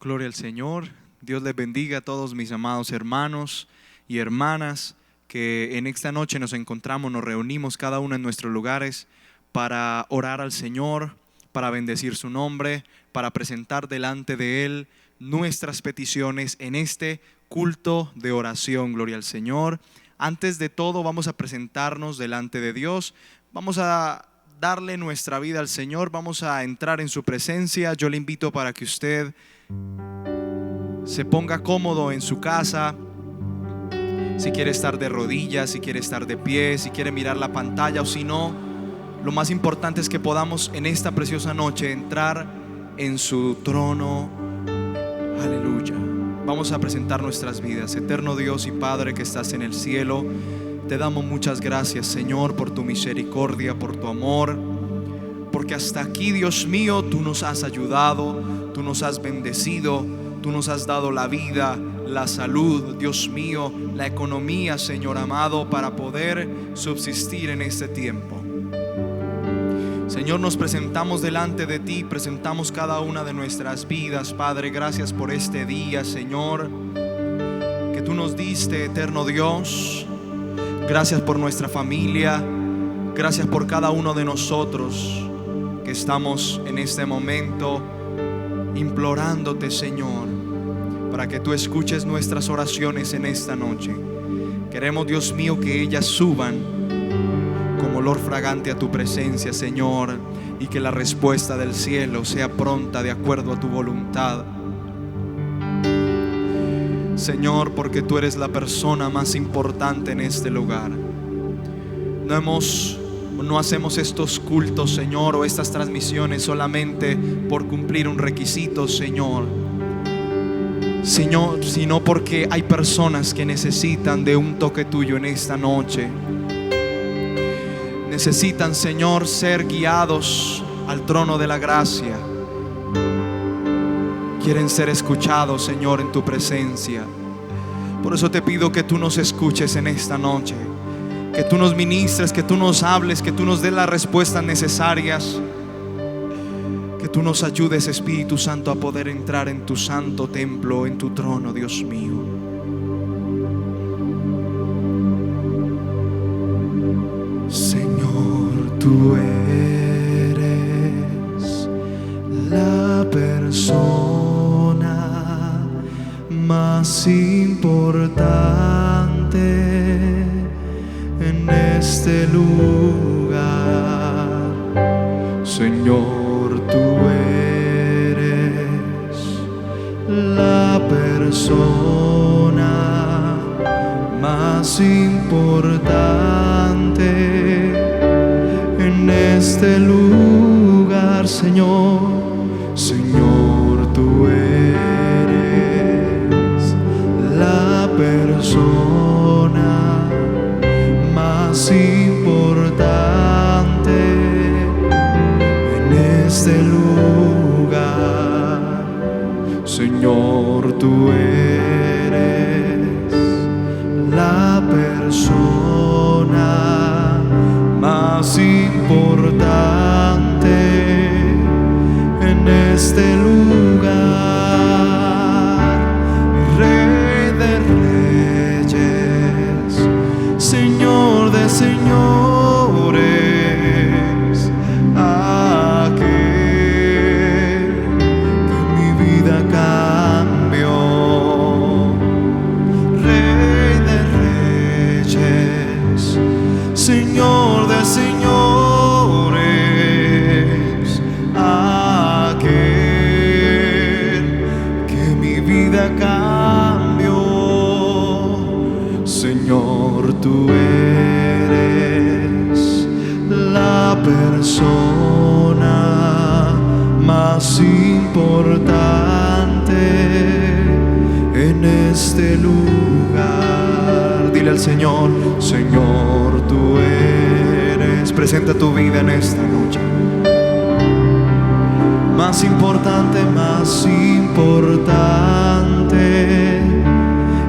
Gloria al Señor. Dios les bendiga a todos mis amados hermanos y hermanas que en esta noche nos encontramos, nos reunimos cada uno en nuestros lugares para orar al Señor, para bendecir su nombre, para presentar delante de Él nuestras peticiones en este culto de oración. Gloria al Señor. Antes de todo vamos a presentarnos delante de Dios. Vamos a darle nuestra vida al Señor. Vamos a entrar en su presencia. Yo le invito para que usted se ponga cómodo en su casa. Si quiere estar de rodillas, si quiere estar de pie, si quiere mirar la pantalla o si no, lo más importante es que podamos en esta preciosa noche entrar en su trono. Aleluya. Vamos a presentar nuestras vidas. Eterno Dios y Padre que estás en el cielo, te damos muchas gracias, Señor, por tu misericordia, por tu amor, porque hasta aquí, Dios mío, tú nos has ayudado, tú nos has bendecido, tú nos has dado la vida, la salud, Dios mío, la economía, Señor amado, para poder subsistir en este tiempo. Señor, nos presentamos delante de ti, presentamos cada una de nuestras vidas, Padre. Gracias por este día, Señor, que tú nos diste, eterno Dios. Gracias por nuestra familia, gracias por cada uno de nosotros que estamos en este momento implorándote, Señor, para que tú escuches nuestras oraciones en esta noche. Queremos, Dios mío, que ellas suban como olor fragante a tu presencia, Señor, y que la respuesta del cielo sea pronta de acuerdo a tu voluntad, Señor, porque tú eres la persona más importante en este lugar. No hacemos estos cultos, Señor, o estas transmisiones solamente por cumplir un requisito, Señor, sino porque hay personas que necesitan de un toque tuyo en esta noche. Necesitan, Señor, ser guiados al trono de la gracia. Quieren ser escuchados, Señor, en tu presencia. Por eso te pido que tú nos escuches en esta noche, que tú nos ministres, que tú nos hables, que tú nos des las respuestas necesarias, que tú nos ayudes, Espíritu Santo, a poder entrar en tu santo templo, en tu trono, Dios mío. Señor, tú eres la persona más importante en este lugar. Señor, tú eres la persona más importante en este lugar, Señor. Señor, tú eres la persona más importante en este lugar. Señor, tú eres la persona más importante en este lugar. Rey de reyes, Señor de señores, aquel que mi vida cambió. Rey de reyes, Señor de señores, aquel que mi vida cambió. Señor, tú eres la persona más importante en este lugar. Dile al Señor, Señor, tú eres. Presenta tu vida en esta noche. Más importante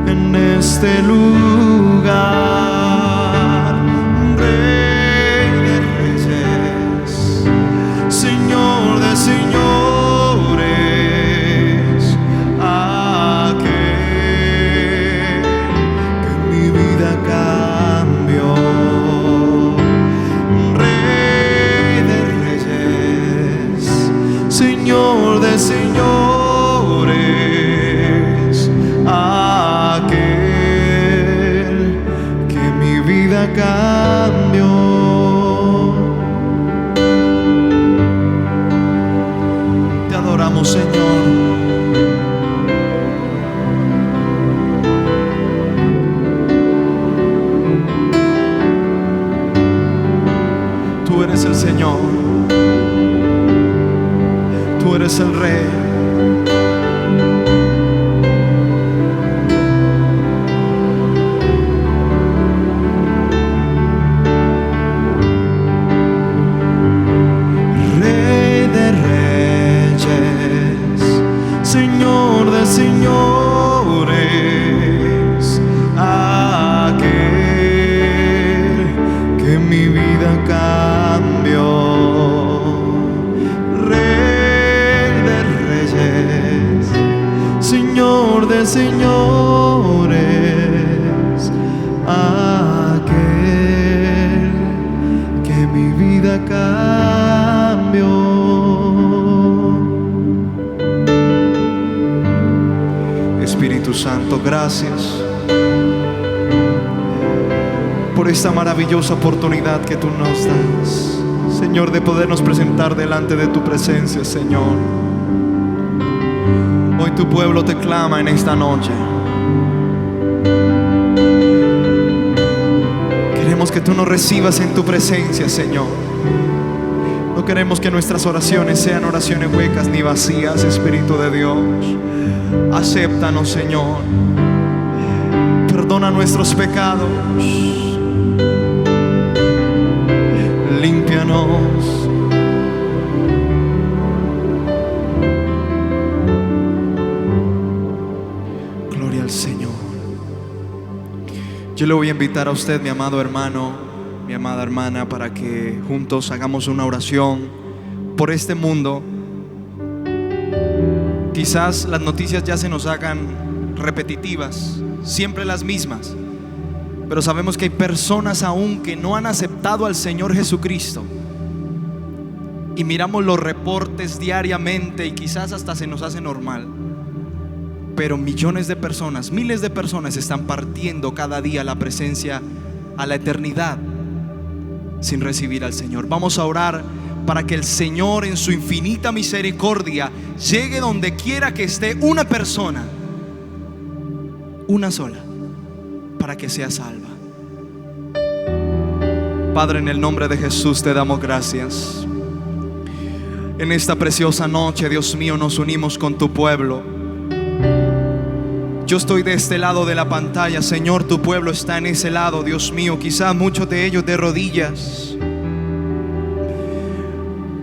en este lugar. Rey de reyes, Señor de señores, de señores, aquel que mi vida cambió. Te adoramos, Señor. Tú eres el Señor, tú eres el Rey. Rey de reyes, Señor de señores, aquel que mi vida cambió. Rey de reyes, Señor de señores, aquel que mi vida cambió. Espíritu Santo, gracias por esta maravillosa oportunidad que tú nos das, Señor, de podernos presentar delante de tu presencia, Señor. Hoy tu pueblo te clama en esta noche. Queremos que tú nos recibas en tu presencia, Señor. No queremos que nuestras oraciones sean oraciones huecas ni vacías, Espíritu de Dios. Acéptanos, Señor. Perdona nuestros pecados. Límpianos. Gloria al Señor. Yo le voy a invitar a usted, mi amado hermano, mi amada hermana, para que juntos hagamos una oración por este mundo. Quizás las noticias ya se nos hagan repetitivas, siempre las mismas, pero sabemos que hay personas aún que no han aceptado al Señor Jesucristo. Y miramos los reportes diariamente y quizás hasta se nos hace normal. Pero millones de personas, miles de personas están partiendo cada día a la presencia, a la eternidad, sin recibir al Señor. Vamos a orar para que el Señor en su infinita misericordia llegue donde quiera que esté una persona, una sola, para que sea salva. Padre, en el nombre de Jesús te damos gracias. En esta preciosa noche, Dios mío, nos unimos con tu pueblo. Yo estoy de este lado de la pantalla, Señor, tu pueblo está en ese lado, Dios mío, quizás muchos de ellos de rodillas.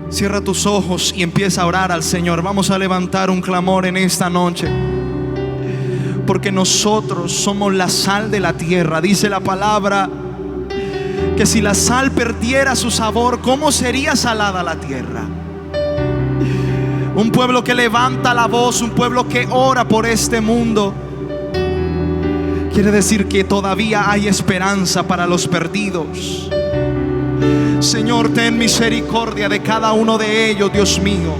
Cierra tus ojos y empieza a orar al Señor. Vamos a levantar un clamor en esta noche, porque nosotros somos la sal de la tierra. Dice la palabra que si la sal perdiera su sabor, ¿cómo sería salada la tierra? Un pueblo que levanta la voz, un pueblo que ora por este mundo, quiere decir que todavía hay esperanza para los perdidos. Señor, ten misericordia de cada uno de ellos, Dios mío.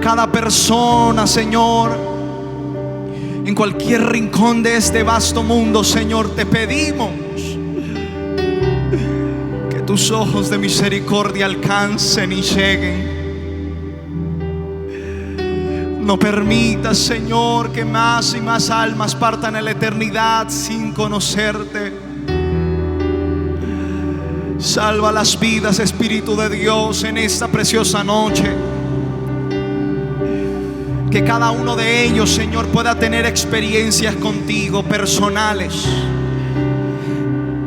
Cada persona, Señor, en cualquier rincón de este vasto mundo, Señor, te pedimos que tus ojos de misericordia alcancen y lleguen. No permitas, Señor, que más y más almas partan a la eternidad sin conocerte. Salva las vidas, Espíritu de Dios, en esta preciosa noche. Que cada uno de ellos, Señor, pueda tener experiencias contigo personales.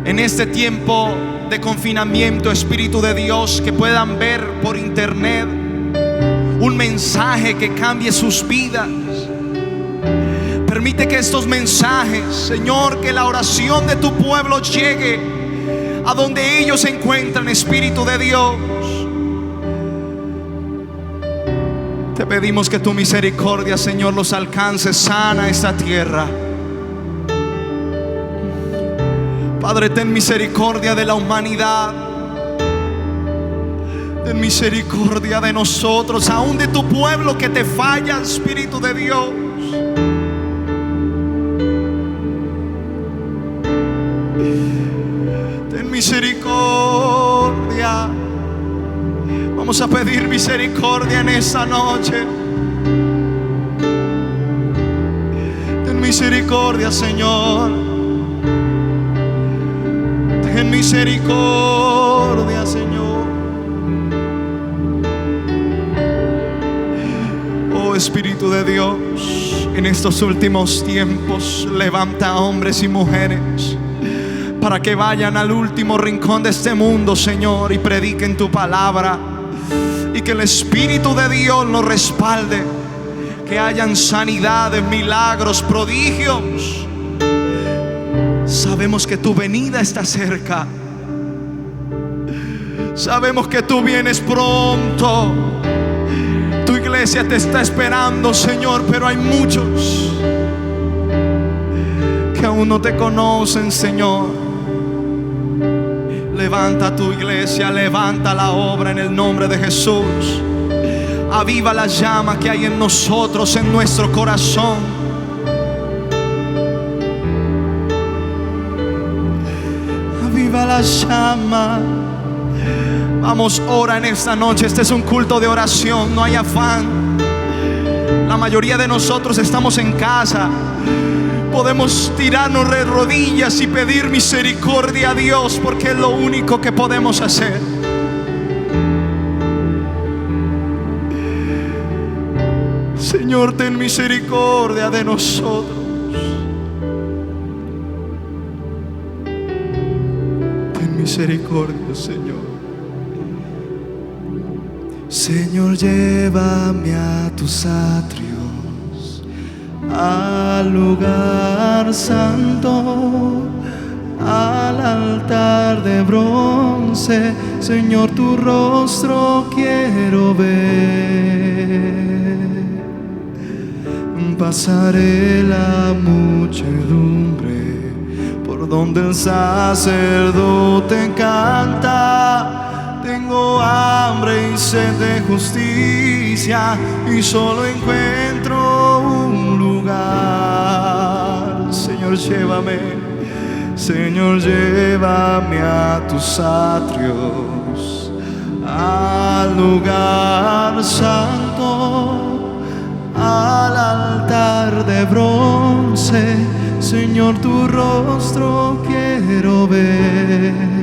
En este tiempo de confinamiento, Espíritu de Dios, que puedan ver por internet un mensaje que cambie sus vidas. Permite que estos mensajes, Señor, que la oración de tu pueblo llegue a donde ellos se encuentran, Espíritu de Dios. Te pedimos que tu misericordia, Señor, los alcance. Sana esta tierra. Padre, ten misericordia de la humanidad, Ten misericordia de nosotros, aún de tu pueblo que te falla, Espíritu de Dios. Ten misericordia. Vamos a pedir misericordia en esta noche. Ten misericordia, Señor. Ten misericordia, Señor. Oh Espíritu de Dios, en estos últimos tiempos levanta a hombres y mujeres para que vayan al último rincón de este mundo, Señor, y prediquen tu palabra, y que el Espíritu de Dios nos respalde, que hayan sanidades, milagros, prodigios. Sabemos que tu venida está cerca. Sabemos que tú vienes pronto. Tu iglesia te está esperando, Señor, pero hay muchos que aún no te conocen, Señor. Levanta tu iglesia, levanta la obra en el nombre de Jesús. Aviva la llama que hay en nosotros, en nuestro corazón. Aviva la llama. Vamos, ora en esta noche. Este es un culto de oración, no hay afán. La mayoría de nosotros estamos en casa. Podemos tirarnos de rodillas y pedir misericordia a Dios, porque es lo único que podemos hacer. Señor, ten misericordia de nosotros. Ten misericordia, Señor. Señor, llévame a tus atrios, al lugar santo, al altar de bronce. Señor, tu rostro quiero ver. Pasaré la muchedumbre por donde el sacerdote canta. Tengo hambre y sed de justicia, y solo encuentro un lugar. Señor, llévame. Señor, llévame a tus atrios, al lugar santo, al altar de bronce. Señor, tu rostro quiero ver.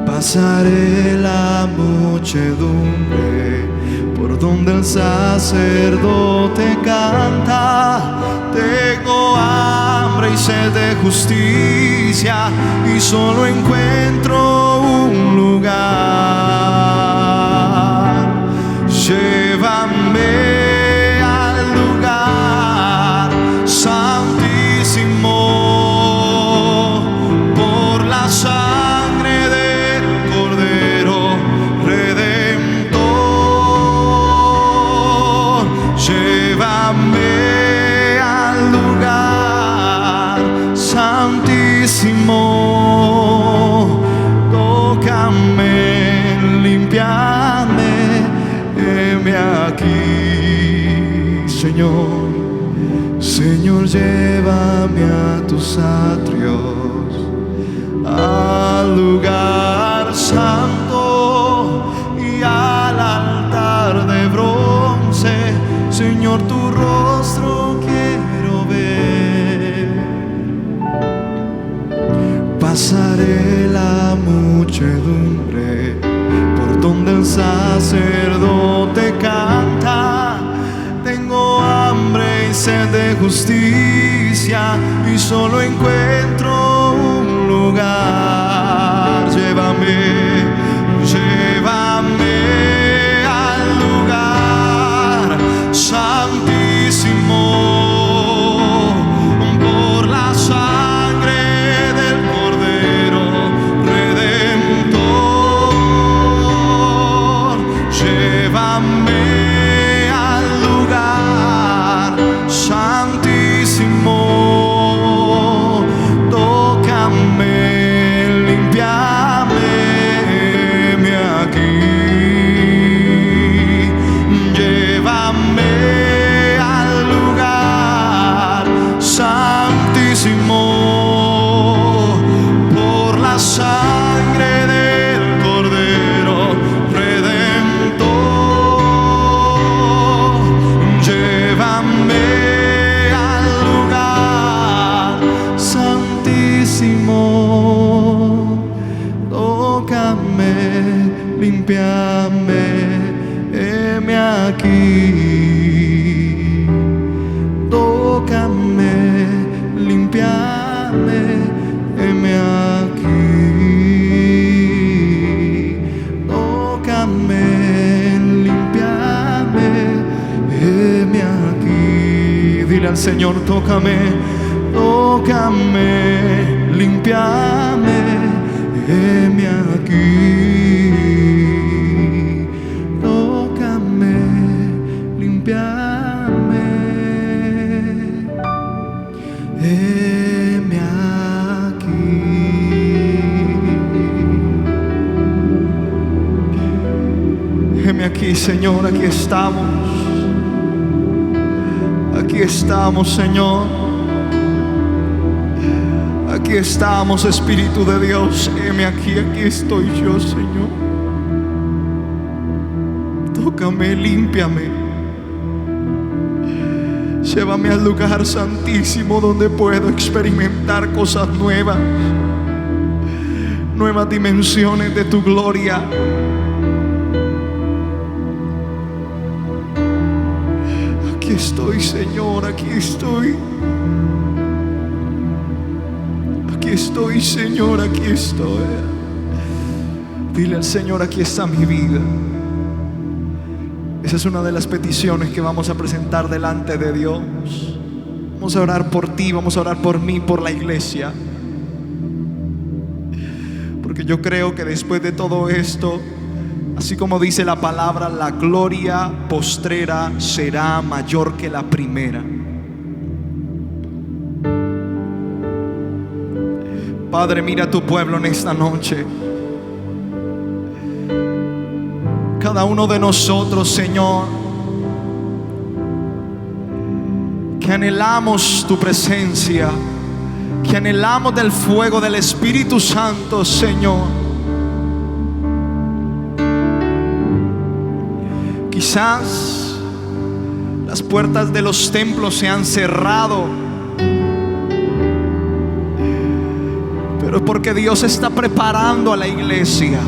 Pasaré la muchedumbre por donde el sacerdote canta. Tengo hambre y sed de justicia, y solo encuentro un lugar. Llévame al lugar santísimo, por la sangre del Cordero Redentor. Llévame al lugar santísimo. Tócame, limpiame, heme aquí, Señor. Señor, llévame a tus atrios, al lugar santo y al altar de bronce. Señor, tu rostro quiero ver. Pasaré la muchedumbre por donde el sacerdote canta. Tengo hambre y sed de justicia, y solo encuentro un lugar. Llévame, llévame al lugar santísimo, por la sangre del Cordero Redentor. Llévame al lugar santísimo. aquí, tócame, límpiame, heme aquí, tócame, límpiame, heme aquí. Dile al Señor, tócame, tócame, límpiame, heme aquí, tócame, límpiame, heme aquí. Heme aquí, Señor, aquí estamos. Aquí estamos, Señor. Aquí estamos, Espíritu de Dios. Heme aquí, aquí estoy yo, Señor. Tócame, límpiame. Llévame al lugar santísimo donde puedo experimentar cosas nuevas, nuevas dimensiones de tu gloria. Aquí estoy, Señor, aquí estoy. Aquí estoy, Señor, aquí estoy. Dile al Señor, aquí está mi vida. Esa es una de las peticiones que vamos a presentar delante de Dios. Vamos a orar por ti, vamos a orar por mí, por la iglesia. Porque yo creo que después de todo esto, así como dice la palabra, la gloria postrera será mayor que la primera. Padre, mira a tu pueblo en esta noche. Cada uno de nosotros, Señor, que anhelamos tu presencia, que anhelamos del fuego del Espíritu Santo, Señor. Quizás las puertas de los templos se han cerrado, pero es porque Dios está preparando a la iglesia.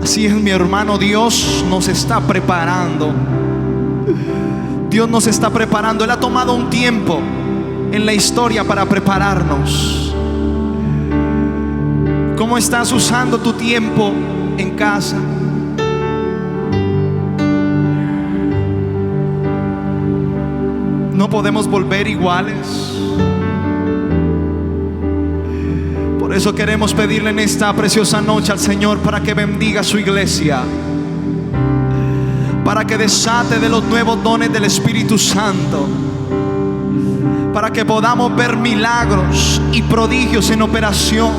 Así es, mi hermano, Dios nos está preparando. Dios nos está preparando. Él ha tomado un tiempo en la historia para prepararnos. ¿Cómo estás usando tu tiempo en casa? No podemos volver iguales. Por eso queremos pedirle en esta preciosa noche al Señor para que bendiga su iglesia, para que desate de los nuevos dones del Espíritu Santo, para que podamos ver milagros y prodigios en operación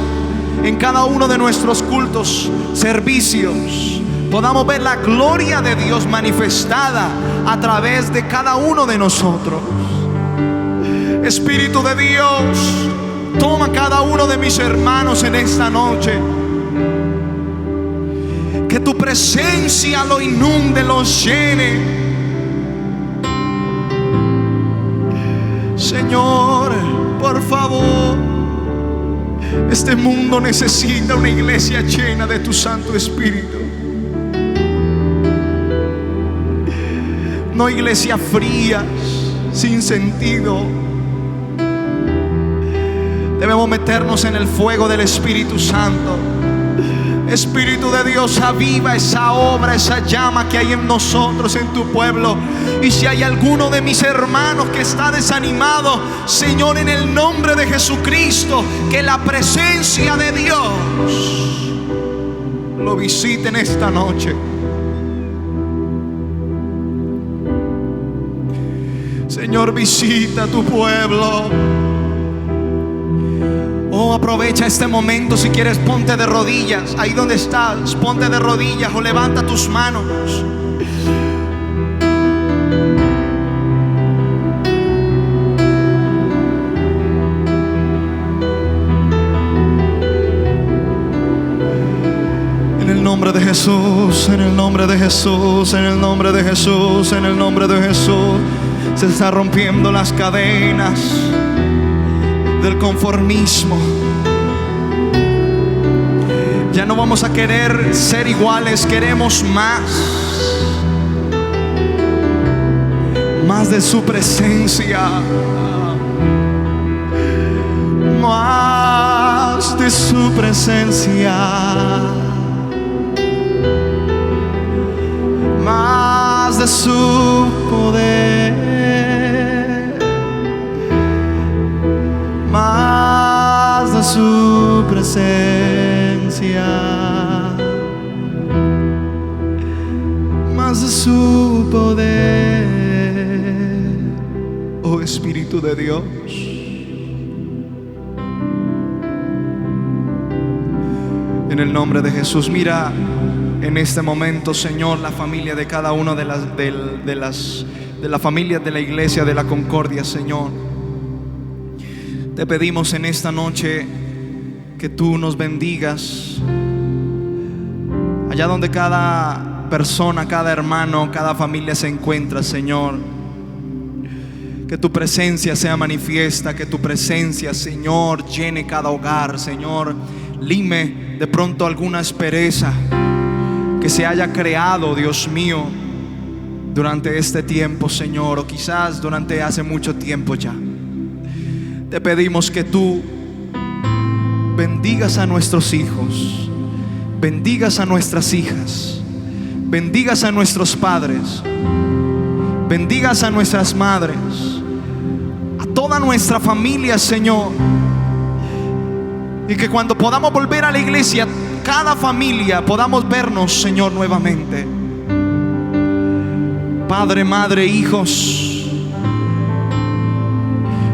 en cada uno de nuestros cultos, servicios. Podamos ver la gloria de Dios manifestada a través de cada uno de nosotros. Espíritu de Dios, toma cada uno de mis hermanos en esta noche. Que tu presencia lo inunde, los llene. Señor, por favor, este mundo necesita una iglesia llena de tu Santo Espíritu. No iglesias frías, sin sentido. Debemos meternos en el fuego del Espíritu Santo. Espíritu de Dios, aviva esa obra, esa llama que hay en nosotros, en tu pueblo. Y si hay alguno de mis hermanos que está desanimado, Señor, en el nombre de Jesucristo, que la presencia de Dios lo visite en esta noche. Señor, visita a tu pueblo. Oh, aprovecha este momento. Si quieres, ponte de rodillas. Ahí donde estás, ponte de rodillas o levanta tus manos. En el nombre de Jesús, en el nombre de Jesús, en el nombre de Jesús, en el nombre de Jesús, se están rompiendo las cadenas del conformismo. Ya no vamos a querer ser iguales, queremos más. más de su presencia, más de su presencia, más de su poder, más de su presencia, más de su poder. Oh Espíritu de Dios, en el nombre de Jesús, mira en este momento, Señor, la familia de cada una de la familia de la iglesia de la Concordia, Señor. Te pedimos en esta noche que tú nos bendigas allá donde cada persona, cada hermano, cada familia se encuentra, Señor. Que tu presencia sea manifiesta, que tu presencia, Señor, llene cada hogar, Señor. Lime de pronto alguna aspereza que se haya creado, Dios mío, durante este tiempo, Señor, o quizás durante hace mucho tiempo ya. Te pedimos que tú bendigas a nuestros hijos, bendigas a nuestras hijas, bendigas a nuestros padres, bendigas a nuestras madres, a toda nuestra familia, Señor. Y que cuando podamos volver a la iglesia, cada familia podamos vernos, Señor, nuevamente. Padre, madre, hijos,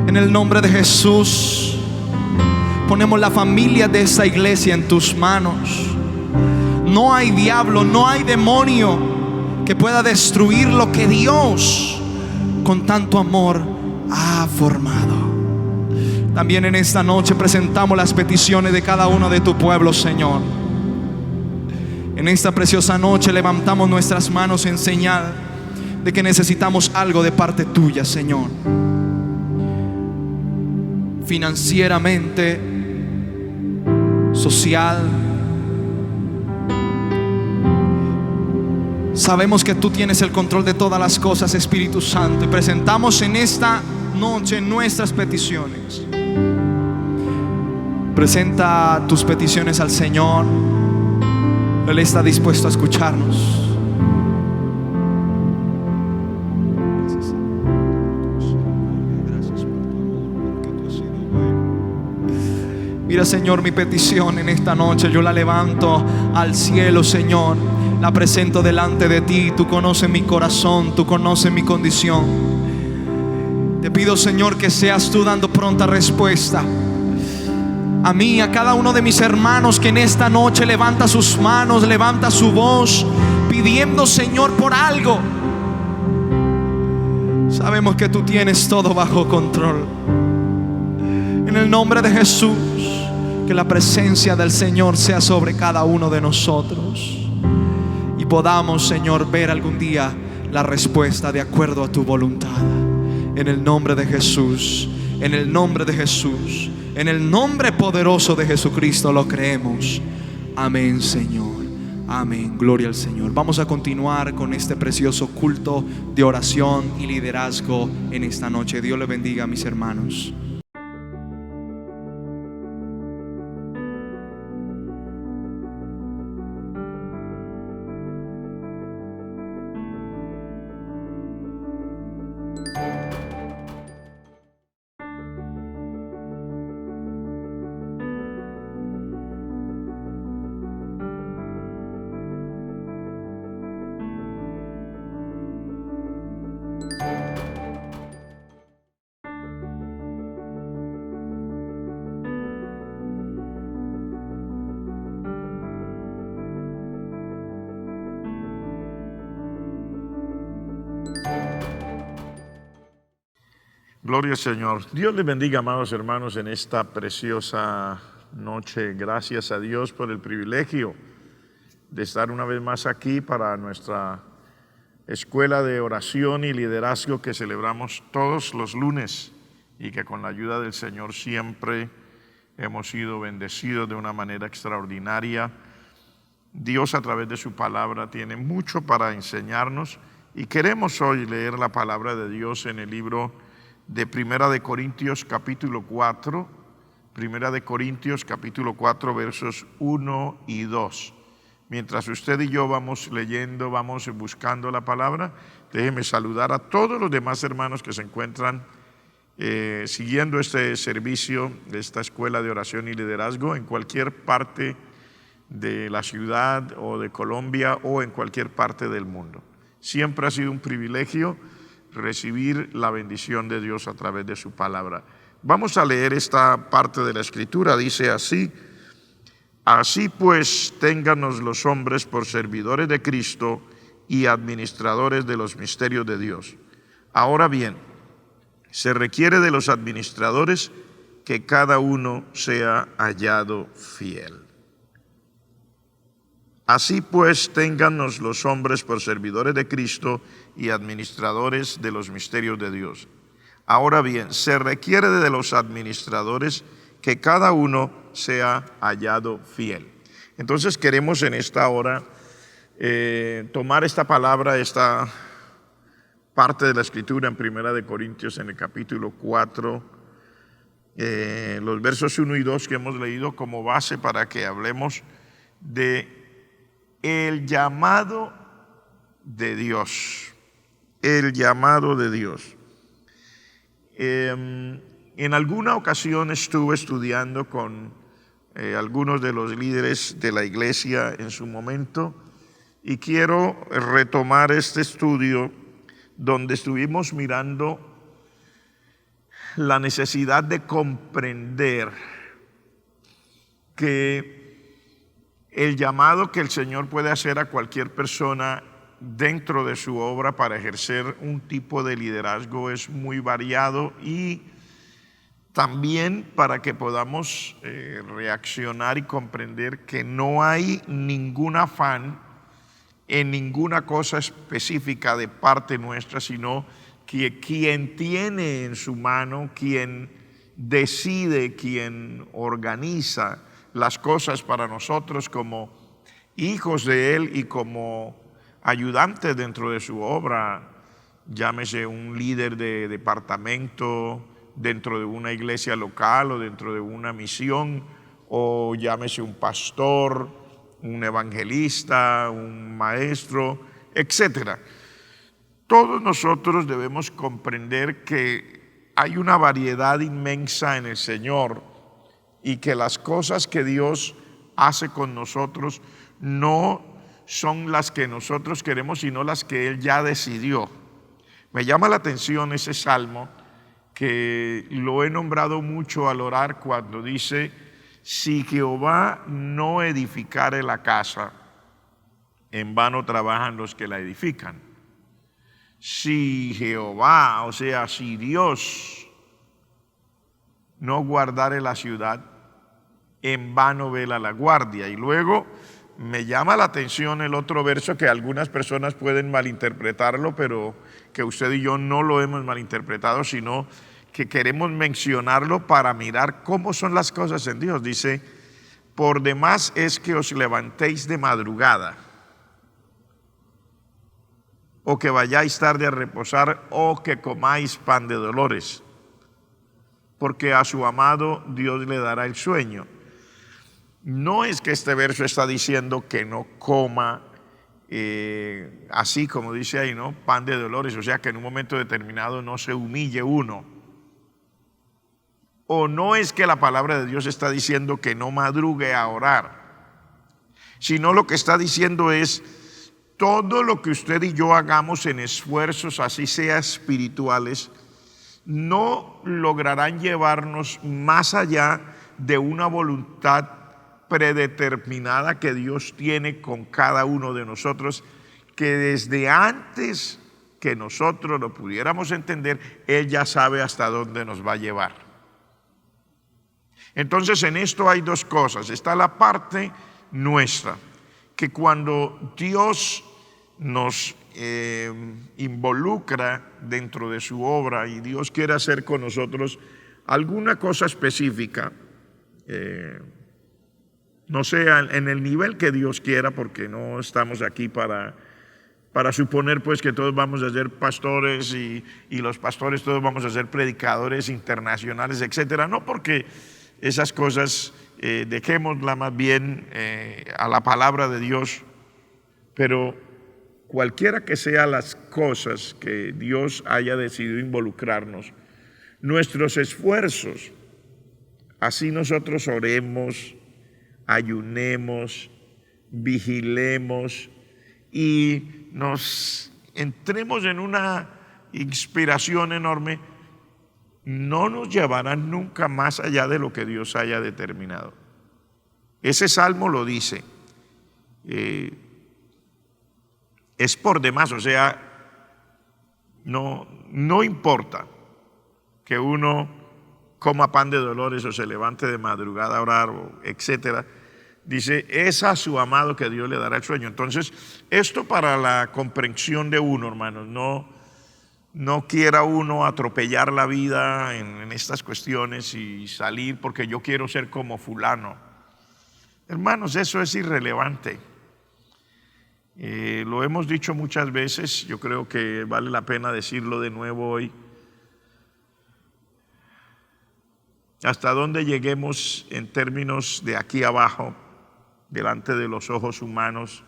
en el nombre de Jesús, ponemos la familia de esta iglesia en tus manos. No hay diablo, no hay demonio que pueda destruir lo que Dios con tanto amor ha formado. También en esta noche presentamos las peticiones de cada uno de tu pueblo, Señor. En esta preciosa noche levantamos nuestras manos en señal de que necesitamos algo de parte tuya, Señor. Financieramente, social. Sabemos que tú tienes el control de todas las cosas, Espíritu Santo, y presentamos en esta noche nuestras peticiones. Presenta tus peticiones al Señor. Él está dispuesto a escucharnos. Mira, Señor, mi petición en esta noche yo la levanto al cielo, Señor. La presento delante de ti. Tú conoces mi corazón, tú conoces mi condición. Te pido, Señor, que seas tú dando pronta respuesta a mí, a cada uno de mis hermanos que en esta noche levanta sus manos, levanta su voz, pidiendo, Señor, por algo. Sabemos que tú tienes todo bajo control. En el nombre de Jesús, que la presencia del Señor sea sobre cada uno de nosotros y podamos, Señor, ver algún día la respuesta de acuerdo a tu voluntad. En el nombre de Jesús, en el nombre de Jesús, en el nombre poderoso de Jesucristo lo creemos. Amén, Señor. Amén. Gloria al Señor. Vamos a continuar con este precioso culto de oración y liderazgo en esta noche. Dios le bendiga, mis hermanos. Gloria al Señor. Dios les bendiga, amados hermanos, en esta preciosa noche. Gracias a Dios por el privilegio de estar una vez más aquí para nuestra escuela de oración y liderazgo que celebramos todos los lunes y que con la ayuda del Señor siempre hemos sido bendecidos de una manera extraordinaria. Dios, a través de su palabra, tiene mucho para enseñarnos Y queremos hoy leer la palabra de Dios en el libro de Primera de Corintios capítulo 4, Primera de Corintios capítulo 4 versos 1 y 2. Mientras usted y yo vamos leyendo, vamos buscando la palabra, déjeme saludar a todos los demás hermanos que se encuentran siguiendo este servicio de esta escuela de oración y liderazgo en cualquier parte de la ciudad o de Colombia o en cualquier parte del mundo. Siempre ha sido un privilegio recibir la bendición de Dios a través de su palabra. Vamos a leer esta parte de la Escritura, dice así: así pues, téngannos los hombres por servidores de Cristo y administradores de los misterios de Dios. Ahora bien, se requiere de los administradores que cada uno sea hallado fiel. Así pues, téngannos los hombres por servidores de Cristo y administradores de los misterios de Dios. Ahora bien, se requiere de los administradores que cada uno sea hallado fiel. Entonces queremos en esta hora tomar esta palabra, esta parte de la Escritura en Primera de Corintios en el capítulo 4, los versos 1 y 2 que hemos leído como base para que hablemos de el llamado de Dios. El llamado de Dios. En alguna ocasión estuve estudiando con algunos de los líderes de la iglesia en su momento y quiero retomar este estudio donde estuvimos mirando la necesidad de comprender que el llamado que el Señor puede hacer a cualquier persona dentro de su obra para ejercer un tipo de liderazgo es muy variado, y también para que podamos reaccionar y comprender que no hay ningún afán en ninguna cosa específica de parte nuestra, sino que quien tiene en su mano, quien decide, quien organiza las cosas para nosotros como hijos de Él y como ayudantes dentro de su obra, llámese un líder de departamento dentro de una iglesia local o dentro de una misión, o llámese un pastor, un evangelista, un maestro, etc. Todos nosotros debemos comprender que hay una variedad inmensa en el Señor y que las cosas que Dios hace con nosotros no son las que nosotros queremos, sino las que Él ya decidió. Me llama la atención ese salmo, que lo he nombrado mucho al orar, cuando dice: si Jehová no edificare la casa, en vano trabajan los que la edifican. Si Jehová, o sea, si Dios no guardare la ciudad, en vano vela la guardia. Y luego me llama la atención el otro verso, que algunas personas pueden malinterpretarlo, pero que usted y yo no lo hemos malinterpretado, sino que queremos mencionarlo para mirar cómo son las cosas en Dios. Dice: por demás es que os levantéis de madrugada, o que vayáis tarde a reposar, o que comáis pan de dolores, porque a su amado Dios le dará el sueño. No es que este verso está diciendo que no coma así como dice ahí, ¿no?, pan de dolores, o sea, que en un momento determinado no se humille uno. O no es que la palabra de Dios está diciendo que no madrugue a orar, sino lo que está diciendo es: todo lo que usted y yo hagamos en esfuerzos, así sea espirituales, no lograrán llevarnos más allá de una voluntad predeterminada que Dios tiene con cada uno de nosotros, que desde antes que nosotros lo pudiéramos entender, Él ya sabe hasta dónde nos va a llevar. Entonces, en esto hay dos cosas. Está la parte nuestra, que cuando Dios nos involucra dentro de su obra y Dios quiere hacer con nosotros alguna cosa específica, no sea en el nivel que Dios quiera, porque no estamos aquí para para suponer pues que todos vamos a ser pastores y los pastores todos vamos a ser predicadores internacionales, etcétera. No, porque esas cosas dejémosla más bien a la palabra de Dios, pero cualquiera que sean las cosas que Dios haya decidido involucrarnos, nuestros esfuerzos, así nosotros oremos, ayunemos, vigilemos y nos entremos en una inspiración enorme, no nos llevarán nunca más allá de lo que Dios haya determinado. Ese salmo lo dice. Es por demás, o sea, no importa que uno coma pan de dolores o se levante de madrugada a orar, etcétera. Dice, es a su amado que Dios le dará el sueño. Entonces, esto para la comprensión de uno, hermanos, no quiera uno atropellar la vida en estas cuestiones y salir porque yo quiero ser como fulano. Hermanos, eso es irrelevante. Lo hemos dicho muchas veces, yo creo que vale la pena decirlo de nuevo hoy. Hasta donde lleguemos en términos de aquí abajo, delante de los ojos humanos,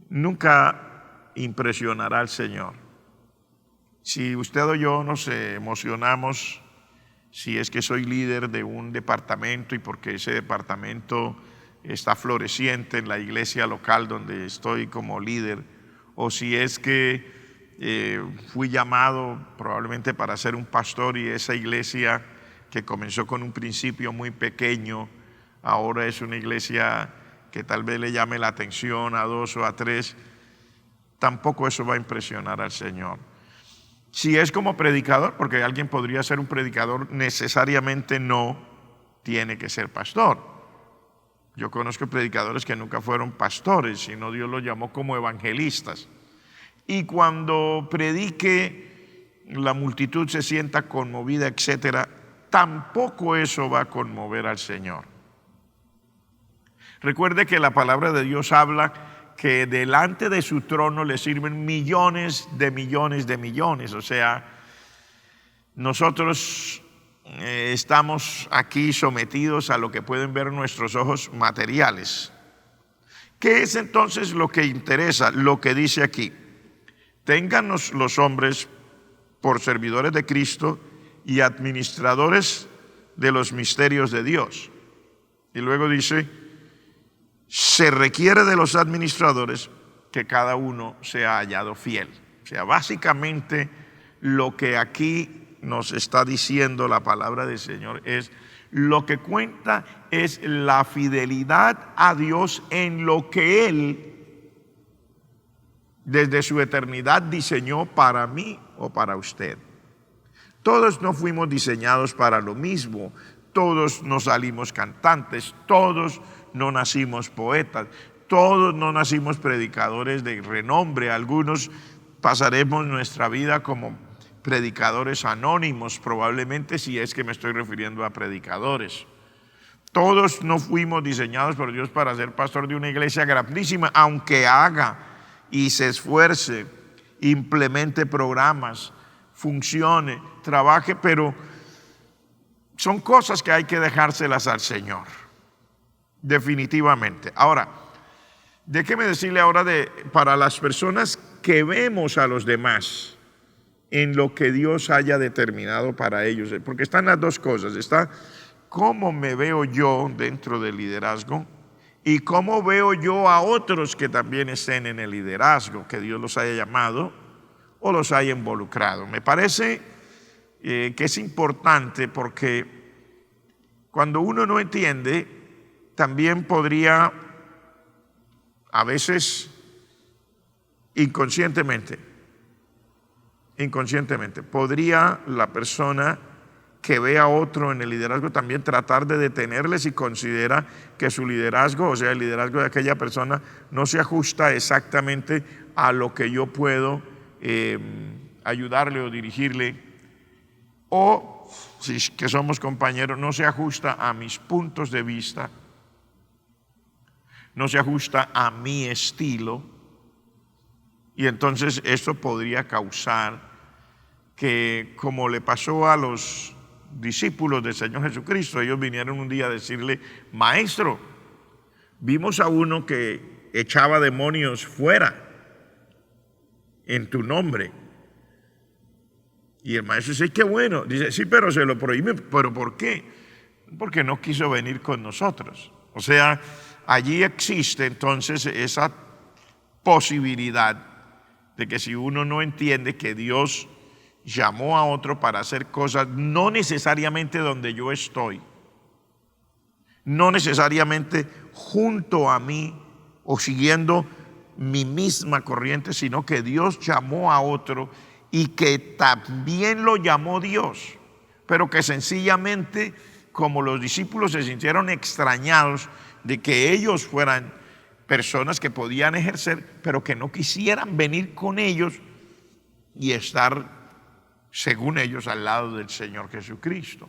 nunca impresionará al Señor. Si usted o yo nos emocionamos, si es que soy líder de un departamento y porque ese departamento está floreciente en la iglesia local donde estoy como líder, o si es que fui llamado probablemente para ser un pastor y esa iglesia que comenzó con un principio muy pequeño, ahora es una iglesia que tal vez le llame la atención a 2 o a 3, tampoco eso va a impresionar al Señor. Si es como predicador, porque alguien podría ser un predicador, necesariamente no tiene que ser pastor. Yo conozco predicadores que nunca fueron pastores, sino Dios los llamó como evangelistas. Y cuando predique, la multitud se sienta conmovida, etcétera, tampoco eso va a conmover al Señor. Recuerde que la palabra de Dios habla que delante de su trono le sirven millones de millones de millones. O sea, nosotros estamos aquí sometidos a lo que pueden ver nuestros ojos materiales. ¿Qué es entonces lo que interesa? Lo que dice aquí: téngannos los hombres por servidores de Cristo y administradores de los misterios de Dios. Y luego dice, se requiere de los administradores que cada uno sea hallado fiel. O sea, básicamente lo que aquí nos está diciendo la palabra del Señor es, lo que cuenta es la fidelidad a Dios en lo que Él desde su eternidad diseñó para mí o para usted. Todos no fuimos diseñados para lo mismo, todos no salimos cantantes, todos no nacimos poetas, todos no nacimos predicadores de renombre. Algunos pasaremos nuestra vida como predicadores anónimos, probablemente, si es que me estoy refiriendo a predicadores. Todos no fuimos diseñados por Dios para ser pastor de una iglesia grandísima, aunque haga y se esfuerce, implemente programas, funcione, trabaje, pero son cosas que hay que dejárselas al Señor, definitivamente. Ahora, déjeme decirle ahora para las personas que vemos a los demás en lo que Dios haya determinado para ellos, porque están las dos cosas, está cómo me veo yo dentro del liderazgo y cómo veo yo a otros que también estén en el liderazgo, que Dios los haya llamado o los haya involucrado. Me parece que es importante porque cuando uno no entiende, también podría a veces inconscientemente, podría la persona que ve a otro en el liderazgo también tratar de detenerle si considera que su liderazgo, o sea, el liderazgo de aquella persona, no se ajusta exactamente a lo que yo puedo ayudarle o dirigirle, o si es que somos compañeros, no se ajusta a mis puntos de vista, no se ajusta a mi estilo, Y entonces esto podría causar que, como le pasó a los discípulos del Señor Jesucristo, ellos vinieron un día a decirle: maestro, vimos a uno que echaba demonios fuera en tu nombre. Y el maestro dice: qué bueno. Dice: sí, pero se lo prohíben. ¿Pero por qué? Porque no quiso venir con nosotros. O sea, allí existe entonces esa posibilidad de que si uno no entiende que Dios llamó a otro para hacer cosas, no necesariamente donde yo estoy, no necesariamente junto a mí o siguiendo mi misma corriente, sino que Dios llamó a otro y que también lo llamó Dios, pero que sencillamente, como los discípulos se sintieron extrañados de que ellos fueran personas que podían ejercer, pero que no quisieran venir con ellos y estar, según ellos, al lado del Señor Jesucristo.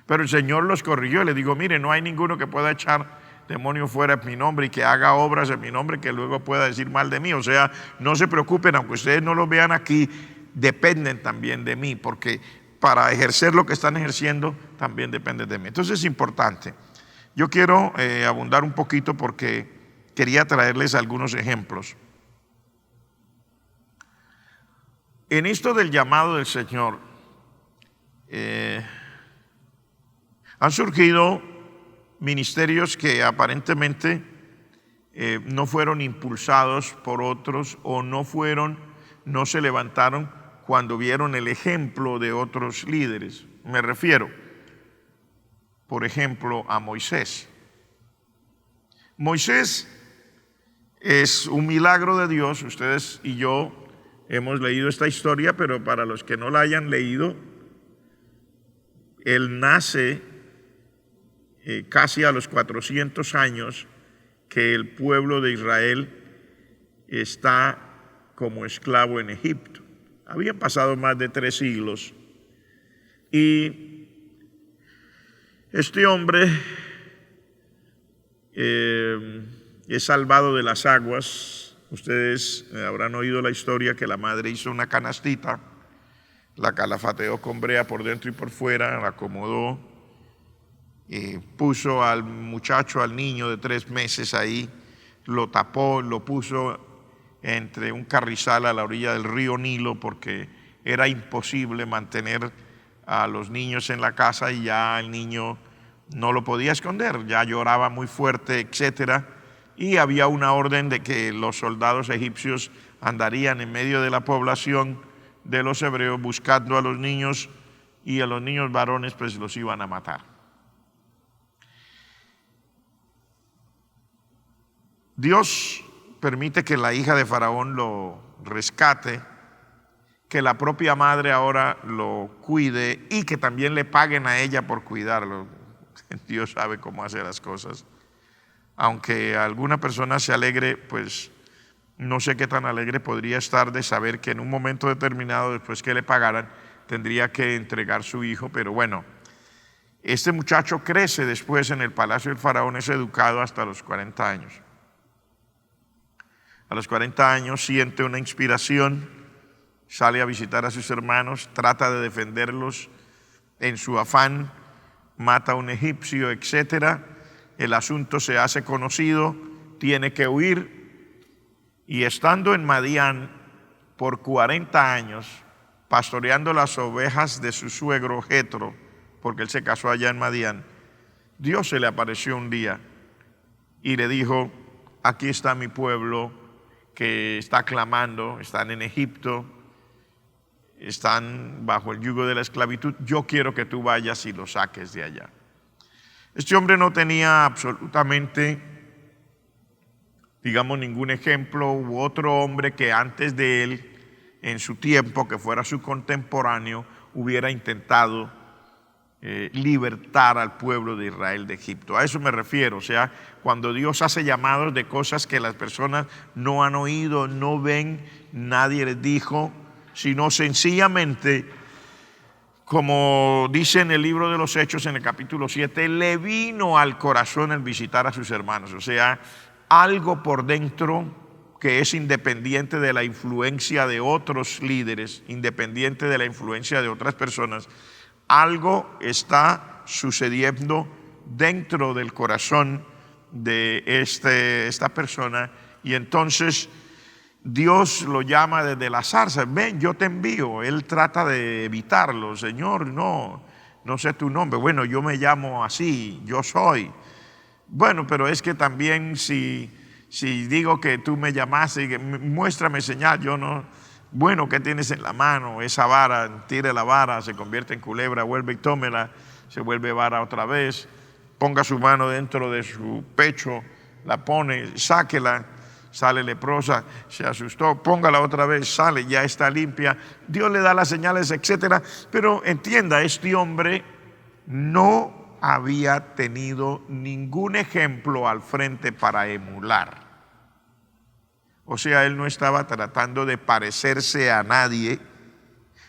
Pero el Señor los corrigió y les dijo: mire, no hay ninguno que pueda echar demonio fuera en mi nombre y que haga obras en mi nombre que luego pueda decir mal de mí. O sea, no se preocupen, aunque ustedes no lo vean aquí, dependen también de mí, porque para ejercer lo que están ejerciendo también depende de mí. Entonces es importante. Yo quiero abundar un poquito porque quería traerles algunos ejemplos. En esto del llamado del Señor, han surgido ministerios que aparentemente no fueron impulsados por otros o no se levantaron cuando vieron el ejemplo de otros líderes. Me refiero, por ejemplo, a Moisés. Moisés es un milagro de Dios. Ustedes y yo hemos leído esta historia, pero para los que no la hayan leído, él nace casi a los 400 años que el pueblo de Israel está como esclavo en Egipto. Habían pasado más de 3 siglos y este hombre es salvado de las aguas. Ustedes habrán oído la historia que la madre hizo una canastita, la calafateó con brea por dentro y por fuera, la acomodó, puso al muchacho, al niño de 3 meses ahí, lo tapó, lo puso entre un carrizal a la orilla del río Nilo porque era imposible mantener a los niños en la casa y ya el niño no lo podía esconder, ya lloraba muy fuerte, etcétera. Y había una orden de que los soldados egipcios andarían en medio de la población de los hebreos buscando a los niños, y a los niños varones pues los iban a matar. Dios permite que la hija de Faraón lo rescate, que la propia madre ahora lo cuide y que también le paguen a ella por cuidarlo. Dios sabe cómo hacer las cosas. Aunque alguna persona se alegre, pues no sé qué tan alegre podría estar de saber que en un momento determinado, después que le pagaran, tendría que entregar su hijo. Pero bueno, este muchacho crece después en el palacio del faraón, es educado hasta los 40 años. A los 40 años siente una inspiración, sale a visitar a sus hermanos, trata de defenderlos, en su afán mata a un egipcio, etcétera. El asunto se hace conocido, tiene que huir, y estando en Madián por 40 años, pastoreando las ovejas de su suegro Jetro, porque él se casó allá en Madián, Dios se le apareció un día y le dijo: aquí está mi pueblo que está clamando, están en Egipto, están bajo el yugo de la esclavitud, yo quiero que tú vayas y los saques de allá. Este hombre no tenía absolutamente, digamos, ningún ejemplo u otro hombre que antes de él, en su tiempo, que fuera su contemporáneo, hubiera intentado libertar al pueblo de Israel de Egipto. A eso me refiero. O sea, cuando Dios hace llamados de cosas que las personas no han oído, no ven, nadie les dijo, sino sencillamente, como dice en el libro de los Hechos en el capítulo 7, le vino al corazón el visitar a sus hermanos. O sea, algo por dentro que es independiente de la influencia de otros líderes, independiente de la influencia de otras personas. Algo está sucediendo dentro del corazón de esta persona, y entonces Dios lo llama desde la zarza. Ven, yo te envío. Él trata de evitarlo. Señor, no sé tu nombre. Bueno, yo me llamo así, yo soy. Bueno, pero es que también si digo que tú me llamaste, muéstrame señal, yo no. Bueno, ¿qué tienes en la mano? Esa vara, tire la vara, se convierte en culebra, vuelve y tómela, se vuelve vara otra vez. Ponga su mano dentro de su pecho, la pone, sáquela, sale leprosa, se asustó, póngala otra vez, sale, ya está limpia. Dios le da las señales, etcétera. Pero entienda, este hombre no había tenido ningún ejemplo al frente para emular. O sea, él no estaba tratando de parecerse a nadie,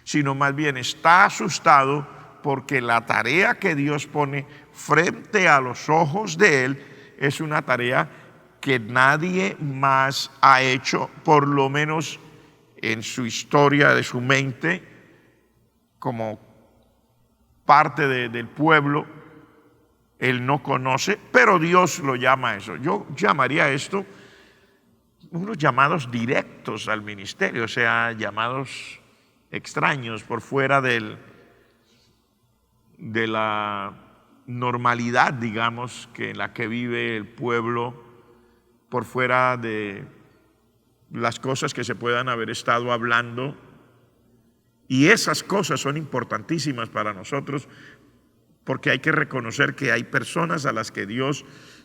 sino más bien está asustado porque la tarea que Dios pone frente a los ojos de él es una tarea que nadie más ha hecho, por lo menos en su historia de su mente, como parte del pueblo. Él no conoce, pero Dios lo llama a eso. Yo llamaría esto unos llamados directos al ministerio, o sea, llamados extraños por fuera de la normalidad, digamos, que en la que vive el pueblo, por fuera de las cosas que se puedan haber estado hablando. Y esas cosas son importantísimas para nosotros, porque hay que reconocer que hay personas a las que Dios,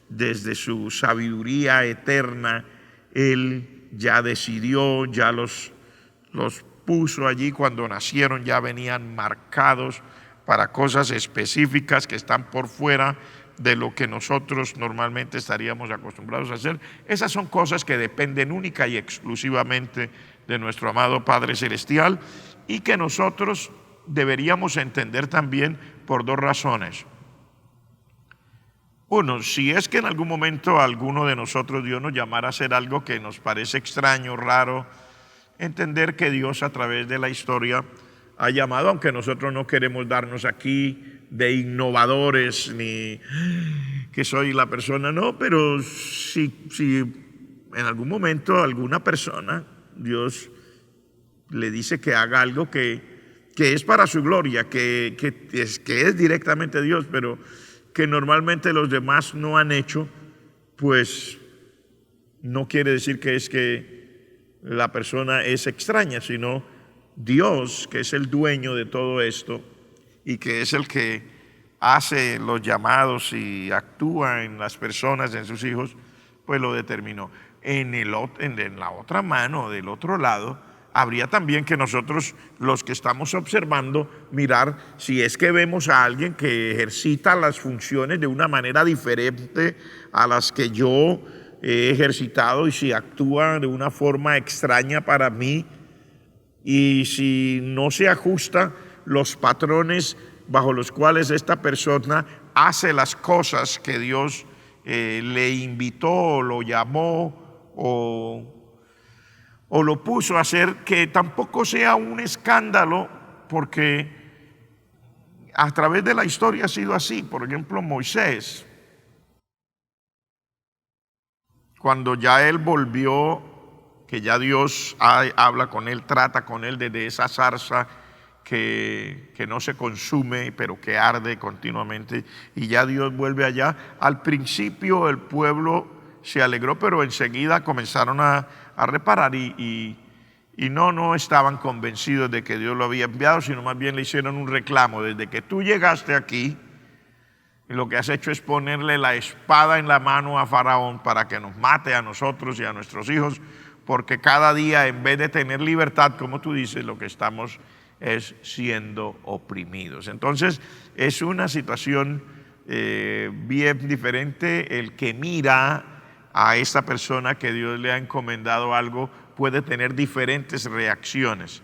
desde su sabiduría eterna, Él ya decidió, ya los puso allí cuando nacieron, ya venían marcados para cosas específicas que están por fuera de lo que nosotros normalmente estaríamos acostumbrados a hacer. Esas son cosas que dependen única y exclusivamente de nuestro amado Padre Celestial, y que nosotros deberíamos entender también por dos razones. Uno, si es que en algún momento alguno de nosotros Dios nos llamara a hacer algo que nos parece extraño, raro, entender que Dios a través de la historia ha llamado, aunque nosotros no queremos darnos aquí de innovadores ni que soy la persona, no, pero si en algún momento alguna persona Dios le dice que haga algo que es para su gloria, que es directamente Dios, pero que normalmente los demás no han hecho, pues no quiere decir que es que la persona es extraña, sino Dios, que es el dueño de todo esto y que es el que hace los llamados y actúa en las personas, en sus hijos, pues lo determinó. En la otra mano, del otro lado, habría también que nosotros, los que estamos observando, mirar si es que vemos a alguien que ejercita las funciones de una manera diferente a las que yo he ejercitado, y si actúa de una forma extraña para mí, y si no se ajusta los patrones bajo los cuales esta persona hace las cosas que Dios le invitó o lo llamó o lo puso a hacer, que tampoco sea un escándalo, porque a través de la historia ha sido así. Por ejemplo, Moisés, cuando ya él volvió, que ya Dios habla con él, trata con él desde esa zarza que no se consume, pero que arde continuamente, y ya Dios vuelve allá. Al principio el pueblo se alegró, pero enseguida comenzaron a reparar y no estaban convencidos de que Dios lo había enviado, sino más bien le hicieron un reclamo. Desde que tú llegaste aquí, lo que has hecho es ponerle la espada en la mano a Faraón para que nos mate a nosotros y a nuestros hijos, porque cada día, en vez de tener libertad, como tú dices, lo que estamos es siendo oprimidos. Entonces es una situación bien diferente. El que mira a esta persona que Dios le ha encomendado algo puede tener diferentes reacciones.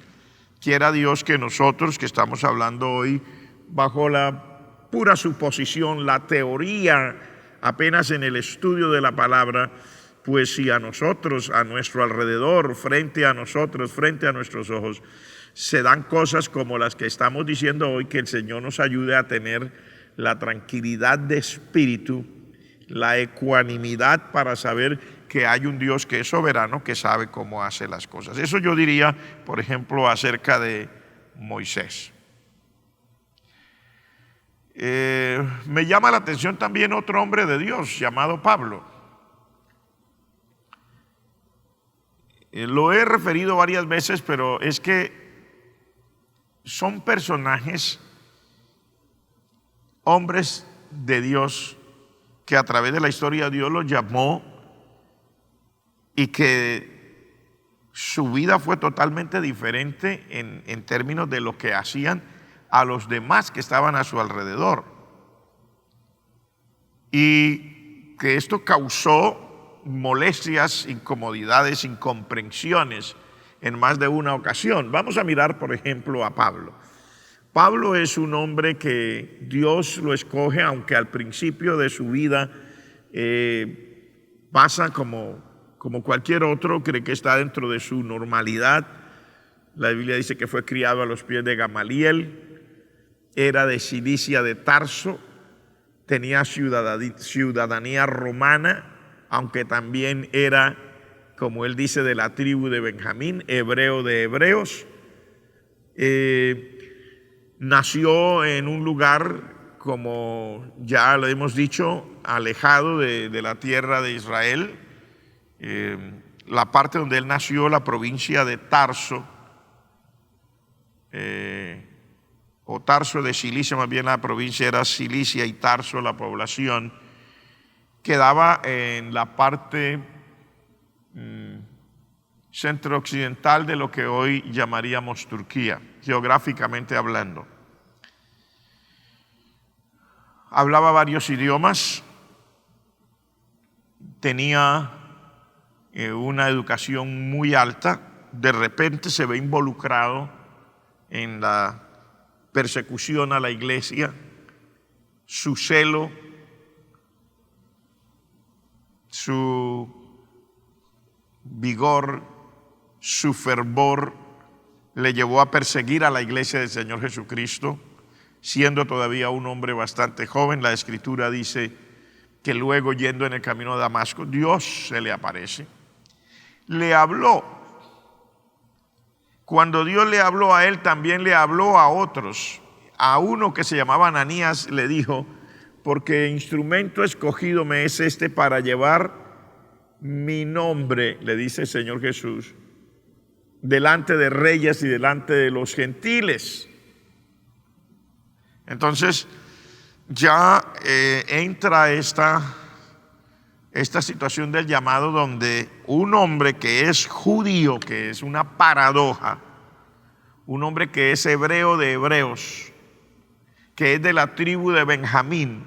Quiera Dios que nosotros, que estamos hablando hoy bajo la pura suposición, la teoría, apenas en el estudio de la palabra, pues si a nosotros, a nuestro alrededor, frente a nosotros, frente a nuestros ojos, se dan cosas como las que estamos diciendo hoy, que el Señor nos ayude a tener la tranquilidad de espíritu, la ecuanimidad para saber que hay un Dios que es soberano, que sabe cómo hace las cosas. Eso yo diría, por ejemplo, acerca de Moisés. Me llama la atención también otro hombre de Dios llamado Pablo. Lo he referido varias veces, pero es que son personajes, hombres de Dios, que a través de la historia Dios los llamó y que su vida fue totalmente diferente en términos de lo que hacían a los demás que estaban a su alrededor. Y que esto causó molestias, incomodidades, incomprensiones en más de una ocasión. Vamos a mirar, por ejemplo, a Pablo. Pablo es un hombre que Dios lo escoge, aunque al principio de su vida pasa como cualquier otro, cree que está dentro de su normalidad. La Biblia dice que fue criado a los pies de Gamaliel, era de Cilicia de Tarso, tenía ciudadanía romana, aunque también era, como él dice, de la tribu de Benjamín, hebreo de hebreos. Nació en un lugar, como ya lo hemos dicho, alejado de la tierra de Israel. La parte donde él nació, la provincia de Tarso, o Tarso de Cilicia, más bien la provincia era Cilicia y Tarso, la población, quedaba en la parte centro-occidental de lo que hoy llamaríamos Turquía, geográficamente hablando. Hablaba varios idiomas, tenía una educación muy alta, de repente se ve involucrado en la persecución a la iglesia, su celo, su vigor, su fervor le llevó a perseguir a la iglesia del Señor Jesucristo, siendo todavía un hombre bastante joven. La Escritura dice que luego, yendo en el camino de Damasco, Dios se le aparece, le habló. Cuando Dios le habló a él, también le habló a otros. A uno que se llamaba Ananías le dijo: porque instrumento escogido me es este para llevar mi nombre, le dice el Señor Jesús, delante de reyes y delante de los gentiles. Entonces ya entra esta situación del llamado, donde un hombre que es judío, que es una paradoja, un hombre que es hebreo de hebreos, que es de la tribu de Benjamín,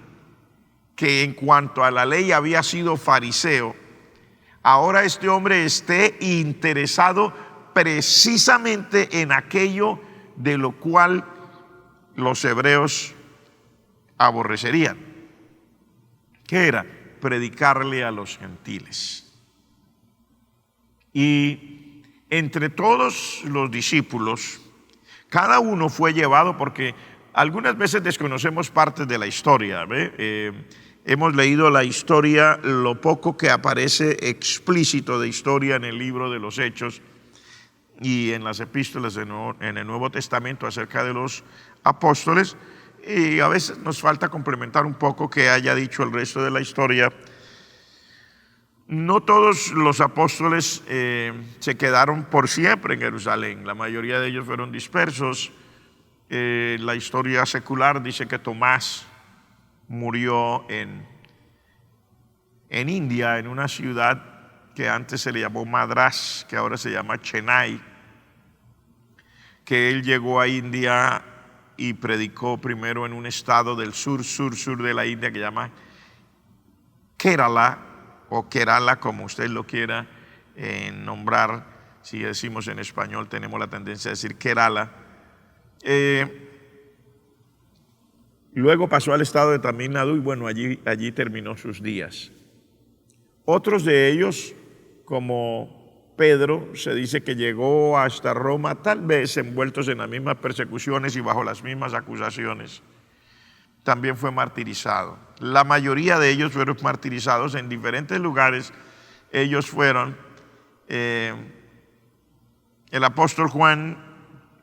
que en cuanto a la ley había sido fariseo, ahora este hombre esté interesado precisamente en aquello de lo cual los hebreos aborrecerían. ¿Qué era? Predicarle a los gentiles. Y entre todos los discípulos, cada uno fue llevado, porque algunas veces desconocemos partes de la historia. Hemos leído la historia, lo poco que aparece explícito de historia en el libro de los Hechos y en las epístolas en el Nuevo Testamento acerca de los apóstoles, y a veces nos falta complementar un poco que haya dicho el resto de la historia. No todos los apóstoles se quedaron por siempre en Jerusalén, la mayoría de ellos fueron dispersos. La historia secular dice que Tomás murió en India, en una ciudad que antes se le llamó Madrás, que ahora se llama Chennai, que él llegó a India y predicó primero en un estado del sur de la India que se llama Kerala, o Kerala, como usted lo quiera nombrar. Si decimos en español, tenemos la tendencia a decir Kerala. Luego pasó al estado de Tamil Nadu y bueno, allí terminó sus días. Otros de ellos, como Pedro, se dice que llegó hasta Roma, tal vez envueltos en las mismas persecuciones y bajo las mismas acusaciones. También fue martirizado. La mayoría de ellos fueron martirizados en diferentes lugares. Ellos fueron, el apóstol Juan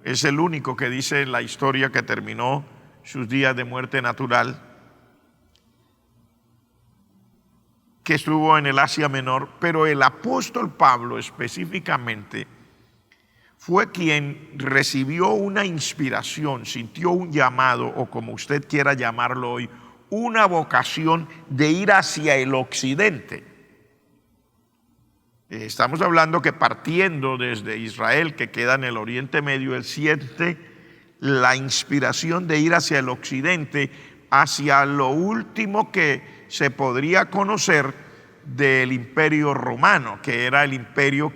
es el único que dice en la historia que terminó sus días de muerte natural, que estuvo en el Asia Menor, pero el apóstol Pablo específicamente fue quien recibió una inspiración, sintió un llamado, o como usted quiera llamarlo hoy, una vocación de ir hacia el occidente. Estamos hablando que partiendo desde Israel, que queda en el Oriente Medio, él siente la inspiración de ir hacia el occidente, hacia lo último que se podría conocer del Imperio Romano, que era el imperio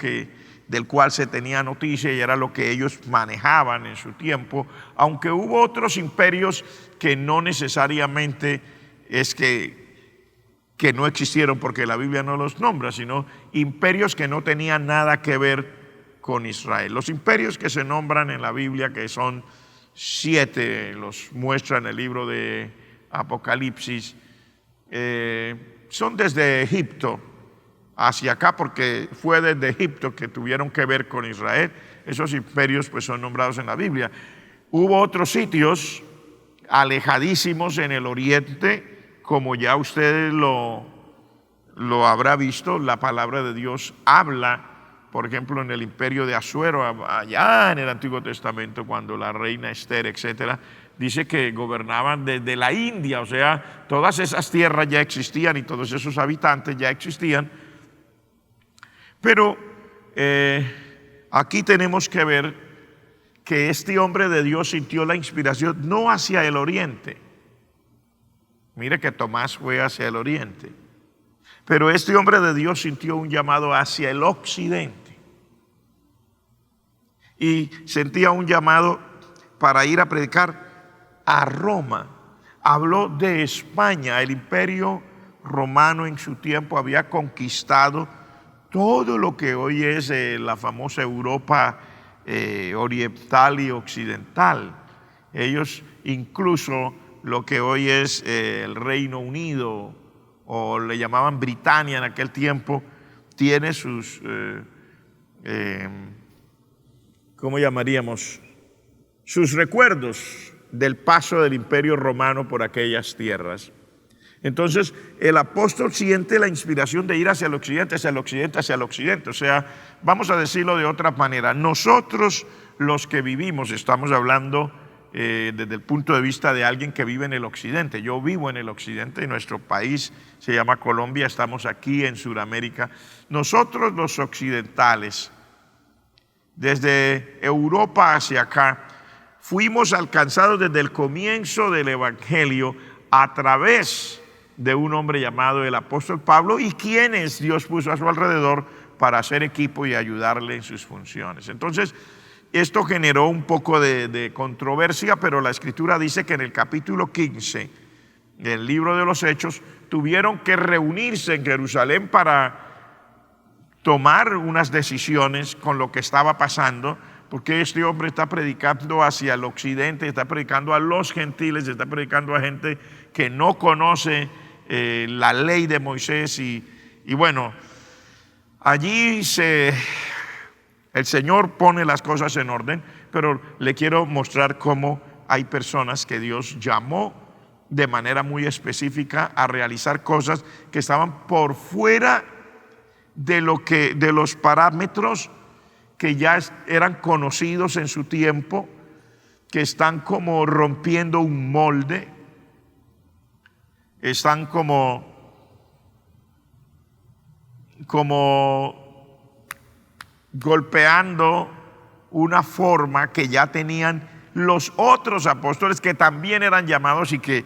del cual se tenía noticia y era lo que ellos manejaban en su tiempo, aunque hubo otros imperios que no necesariamente es que no existieron porque la Biblia no los nombra, sino imperios que no tenían nada que ver con Israel. Los imperios que se nombran en la Biblia, que son 7, los muestra en el libro de Apocalipsis, son desde Egipto hacia acá, porque fue desde Egipto que tuvieron que ver con Israel. Esos imperios pues son nombrados en la Biblia. Hubo otros sitios alejadísimos en el oriente, como ya usted lo habrá visto. La palabra de Dios habla, por ejemplo, en el imperio de Asuero, allá en el Antiguo Testamento, cuando la reina Esther, etcétera, dice que gobernaban desde la India, o sea, todas esas tierras ya existían y todos esos habitantes ya existían. Pero aquí tenemos que ver que este hombre de Dios sintió la inspiración no hacia el oriente. Mire que Tomás fue hacia el oriente. Pero este hombre de Dios sintió un llamado hacia el occidente. Y sentía un llamado para ir a predicar a Roma. Habló de España. El imperio romano en su tiempo había conquistado todo lo que hoy es la famosa Europa oriental y occidental. Ellos incluso lo que hoy es el Reino Unido, o le llamaban Britania en aquel tiempo, tiene sus, ¿cómo llamaríamos? Sus recuerdos del paso del Imperio Romano por aquellas tierras. Entonces el apóstol siente la inspiración de ir hacia el occidente, hacia el occidente, hacia el occidente. O sea, vamos a decirlo de otra manera, nosotros los que vivimos, estamos hablando desde el punto de vista de alguien que vive en el occidente. Yo vivo en el occidente y nuestro país se llama Colombia, estamos aquí en Sudamérica. Nosotros los occidentales, desde Europa hacia acá, fuimos alcanzados desde el comienzo del Evangelio a través de un hombre llamado el apóstol Pablo, y quienes Dios puso a su alrededor para hacer equipo y ayudarle en sus funciones. Entonces, esto generó un poco de controversia, pero la Escritura dice que en el capítulo 15 del libro de los Hechos tuvieron que reunirse en Jerusalén para tomar unas decisiones con lo que estaba pasando, porque este hombre está predicando hacia el occidente, está predicando a los gentiles, está predicando a gente que no conoce la ley de Moisés, y bueno, allí el Señor pone las cosas en orden, pero le quiero mostrar cómo hay personas que Dios llamó de manera muy específica a realizar cosas que estaban por fuera de los parámetros que ya eran conocidos en su tiempo, que están como rompiendo un molde, están como golpeando una forma que ya tenían los otros apóstoles, que también eran llamados, y que,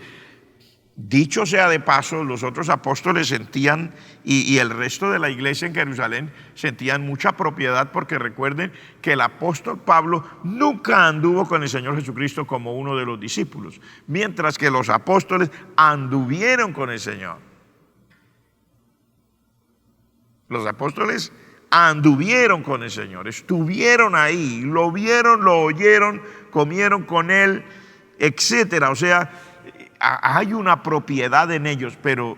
dicho sea de paso, los otros apóstoles sentían, y el resto de la iglesia en Jerusalén sentían mucha propiedad, porque recuerden que el apóstol Pablo nunca anduvo con el Señor Jesucristo como uno de los discípulos, mientras que los apóstoles anduvieron con el Señor. Los apóstoles anduvieron con el Señor, estuvieron ahí, lo vieron, lo oyeron, comieron con Él, etcétera. O sea, hay una propiedad en ellos, pero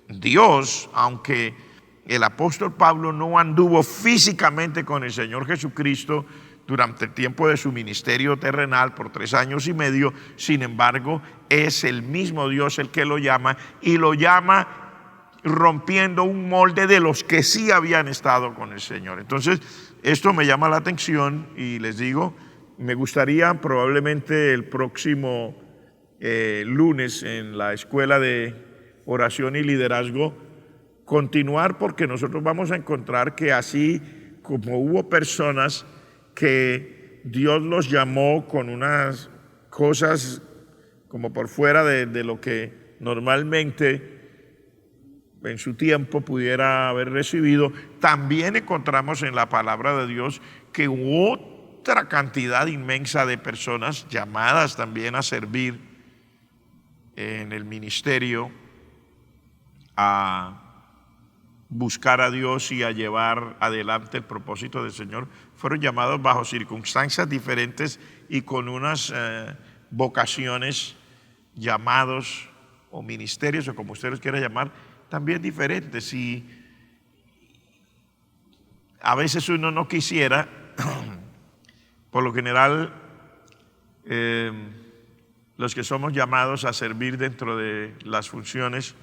Dios, aunque el apóstol Pablo no anduvo físicamente con el Señor Jesucristo durante el tiempo de su ministerio terrenal por 3 años y medio, sin embargo, es el mismo Dios el que lo llama, y lo llama rompiendo un molde de los que sí habían estado con el Señor. Entonces, esto me llama la atención y les digo, me gustaría probablemente el próximo lunes en la escuela de oración y liderazgo continuar, porque nosotros vamos a encontrar que así como hubo personas que Dios los llamó con unas cosas como por fuera de lo que normalmente en su tiempo pudiera haber recibido, también encontramos en la palabra de Dios que otra cantidad inmensa de personas llamadas también a servir en el ministerio, a buscar a Dios y a llevar adelante el propósito del Señor, fueron llamados bajo circunstancias diferentes y con unas vocaciones, llamados o ministerios, o como ustedes quieran llamar, también diferentes. Y a veces uno no quisiera, por lo general, los que somos llamados a servir dentro de las funciones,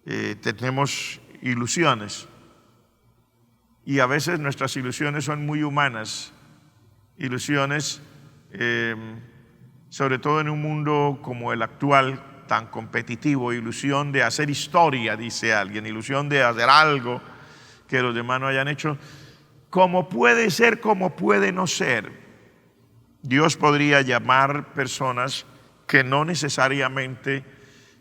tenemos ilusiones, y a veces nuestras ilusiones son muy humanas, ilusiones sobre todo en un mundo como el actual, tan competitivo, ilusión de hacer historia, dice alguien, ilusión de hacer algo que los demás no hayan hecho, como puede ser, como puede no ser. Dios podría llamar personas que no necesariamente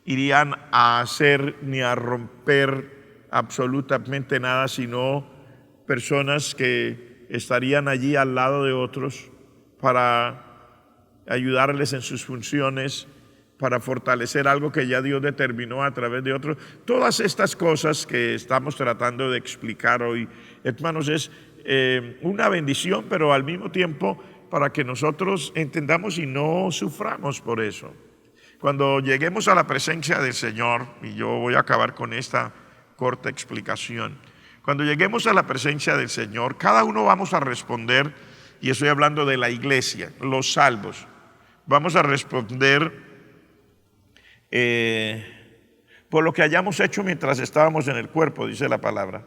irían a hacer ni a romper absolutamente nada, sino personas que estarían allí al lado de otros para ayudarles en sus funciones, para fortalecer algo que ya Dios determinó a través de otros. Todas estas cosas que estamos tratando de explicar hoy, hermanos, es una bendición, pero al mismo tiempo para que nosotros entendamos y no suframos por eso. Cuando lleguemos a la presencia del Señor, y yo voy a acabar con esta corta explicación, cuando lleguemos a la presencia del Señor, cada uno vamos a responder, y estoy hablando de la iglesia, los salvos, vamos a responder por lo que hayamos hecho mientras estábamos en el cuerpo, dice la palabra,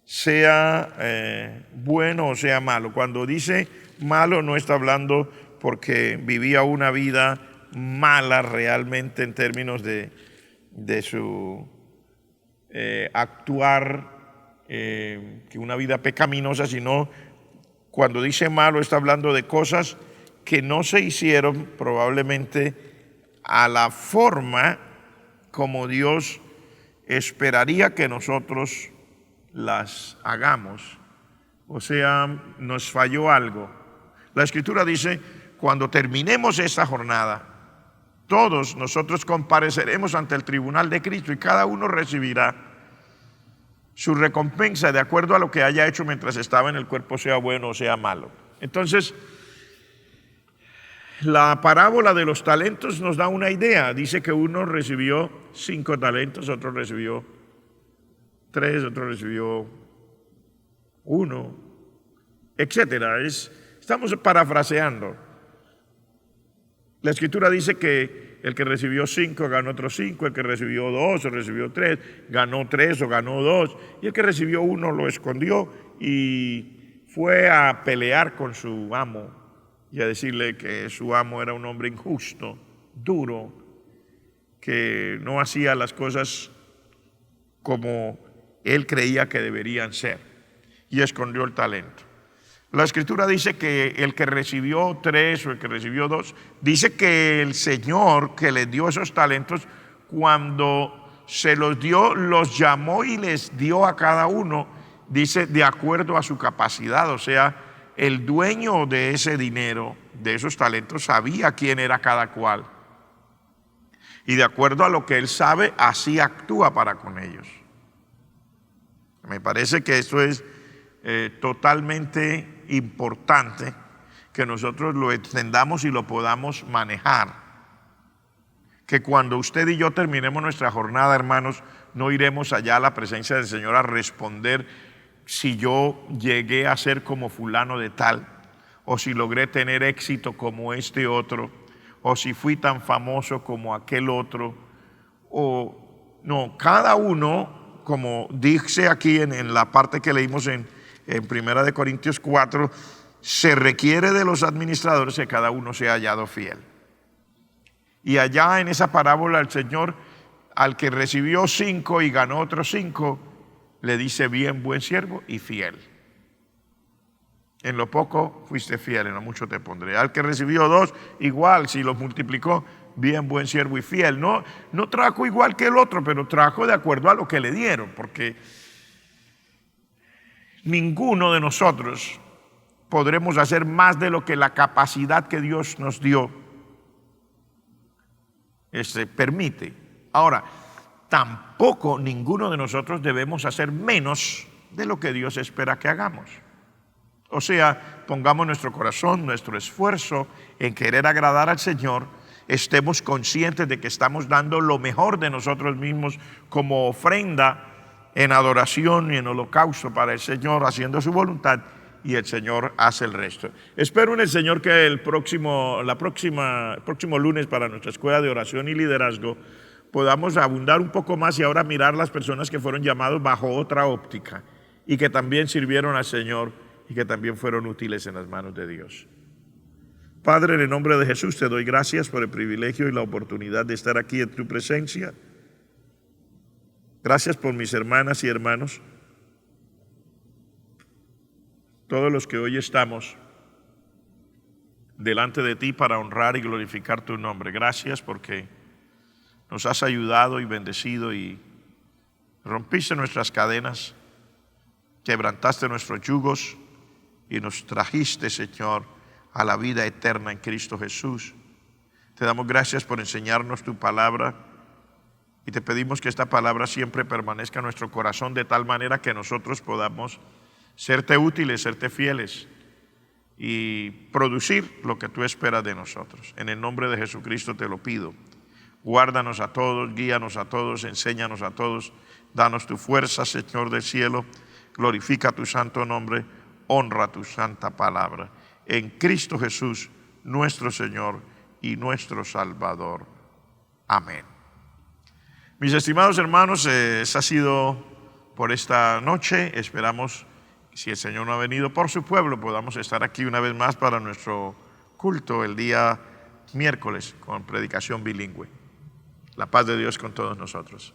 sea bueno o sea malo. Cuando dice malo, no está hablando porque vivía una vida mala realmente en términos de su actuar, que una vida pecaminosa, sino cuando dice malo está hablando de cosas que no se hicieron probablemente a la forma como Dios esperaría que nosotros las hagamos. O sea, nos falló algo. La Escritura dice, cuando terminemos esta jornada, todos nosotros compareceremos ante el tribunal de Cristo y cada uno recibirá su recompensa de acuerdo a lo que haya hecho mientras estaba en el cuerpo, sea bueno o sea malo. Entonces, la parábola de los talentos nos da una idea. Dice que uno recibió 5 talentos, otro recibió 3, otro recibió 1, etcétera. Estamos parafraseando. La Escritura dice que el que recibió 5 ganó otros 5, el que recibió 2 o recibió 3 ganó 3 o ganó 2, y el que recibió 1 lo escondió y fue a pelear con su amo y a decirle que su amo era un hombre injusto, duro, que no hacía las cosas como él creía que deberían ser, y escondió el talento. La Escritura dice que el que recibió 3 o el que recibió 2, dice que el Señor que les dio esos talentos, cuando se los dio, los llamó y les dio a cada uno, dice, de acuerdo a su capacidad. O sea, el dueño de ese dinero, de esos talentos, sabía quién era cada cual. Y de acuerdo a lo que él sabe, así actúa para con ellos. Me parece que esto es totalmente importante que nosotros lo entendamos y lo podamos manejar. Que cuando usted y yo terminemos nuestra jornada, hermanos, no iremos allá a la presencia del Señor a responder si yo llegué a ser como fulano de tal, o si logré tener éxito como este otro, o si fui tan famoso como aquel otro. O no, cada uno, como dice aquí en la parte que leímos en 1 Corintios 4, se requiere de los administradores que cada uno sea hallado fiel. Y allá en esa parábola el Señor, al que recibió 5 y ganó otros 5, le dice: bien, buen siervo y fiel. En lo poco fuiste fiel, en lo mucho te pondré. Al que recibió 2, igual, si los multiplicó, bien, buen siervo y fiel. No trajo igual que el otro, pero trajo de acuerdo a lo que le dieron, porque ninguno de nosotros podremos hacer más de lo que la capacidad que Dios nos dio permite. Ahora, tampoco ninguno de nosotros debemos hacer menos de lo que Dios espera que hagamos. O sea, pongamos nuestro corazón, nuestro esfuerzo en querer agradar al Señor, estemos conscientes de que estamos dando lo mejor de nosotros mismos como ofrenda en adoración y en holocausto para el Señor, haciendo su voluntad, y el Señor hace el resto. Espero en el Señor que el próximo lunes, para nuestra escuela de oración y liderazgo, podamos abundar un poco más y ahora mirar las personas que fueron llamados bajo otra óptica y que también sirvieron al Señor y que también fueron útiles en las manos de Dios. Padre, en el nombre de Jesús te doy gracias por el privilegio y la oportunidad de estar aquí en tu presencia. Gracias por mis hermanas y hermanos, todos los que hoy estamos delante de ti para honrar y glorificar tu nombre. Gracias porque nos has ayudado y bendecido y rompiste nuestras cadenas, quebrantaste nuestros yugos y nos trajiste, Señor, a la vida eterna en Cristo Jesús. Te damos gracias por enseñarnos tu palabra y te pedimos que esta palabra siempre permanezca en nuestro corazón de tal manera que nosotros podamos serte útiles, serte fieles y producir lo que tú esperas de nosotros. En el nombre de Jesucristo te lo pido. Guárdanos a todos, guíanos a todos, enséñanos a todos. Danos tu fuerza, Señor del cielo. Glorifica tu santo nombre, honra tu santa palabra. En Cristo Jesús, nuestro Señor y nuestro Salvador. Amén. Mis estimados hermanos, eso ha sido por esta noche. Esperamos, si el Señor no ha venido por su pueblo, podamos estar aquí una vez más para nuestro culto el día miércoles con predicación bilingüe. La paz de Dios con todos nosotros.